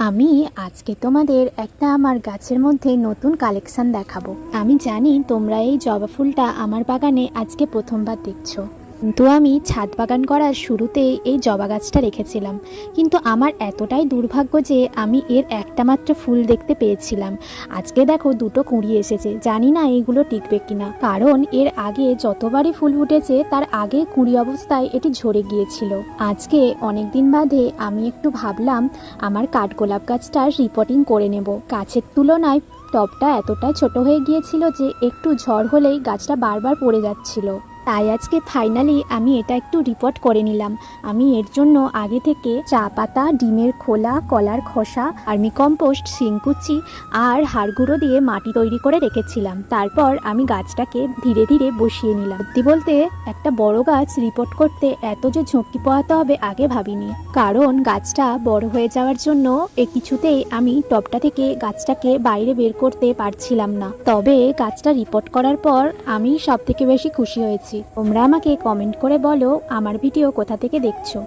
আমি আজকে তোমাদের একটা আমার গাছের মধ্যে নতুন কালেকশন দেখাবো। আমি জানি তোমরা এই জবা ফুলটা আমার বাগানে আজকে প্রথমবার দেখছো, কিন্তু আমি ছাদ বাগান করার শুরুতেই এই জবা গাছটা রেখেছিলাম। কিন্তু আমার এতটাই দুর্ভাগ্য যে আমি এর একটা মাত্র ফুল দেখতে পেয়েছিলাম। আজকে দেখো দুটো কুঁড়ি এসেছে, জানি না এইগুলো টিকবে কিনা, কারণ এর আগে যতবারই ফুল ফুটেছে তার আগে কুঁড়ি অবস্থায় এটি ঝরে গিয়েছিল। আজকে অনেক দিন বাদে আমি একটু ভাবলাম আমার কাঠগোলাপ গাছটার রিপোর্টিং করে নেব। গাছের তুলনায় টবটা এতটাই ছোট হয়ে গিয়েছিল যে একটু ঝড় হলেই গাছটা বারবার পড়ে যাচ্ছিল। তাই আজকে ফাইনালি আমি এটা একটু রিপোর্ট করে নিলাম। আমি এর জন্য আগে থেকে চা পাতা, ডিমের খোলা, কলার খোসা, আর্মি কম্পোস্ট, শিংকুচি আর হাড় গুঁড়ো দিয়ে মাটি তৈরি করে রেখেছিলাম। তারপর আমি গাছটাকে ধীরে ধীরে বসিয়ে নিলাম। সত্যি বলতে একটা বড় গাছ রিপোর্ট করতে এত যে ঝুঁকি পোহাতে হবে আগে ভাবিনি, কারণ গাছটা বড় হয়ে যাওয়ার জন্য কিছুতেই আমি টবটা থেকে গাছটাকে বাইরে বের করতে পারছিলাম না। তবে গাছটা রিপোর্ট করার পর আমি সব থেকে বেশি খুশি হয়েছি। তোমরা আমাকে কমেন্ট করে বলো আমার ভিডিও কোথা থেকে দেখছো।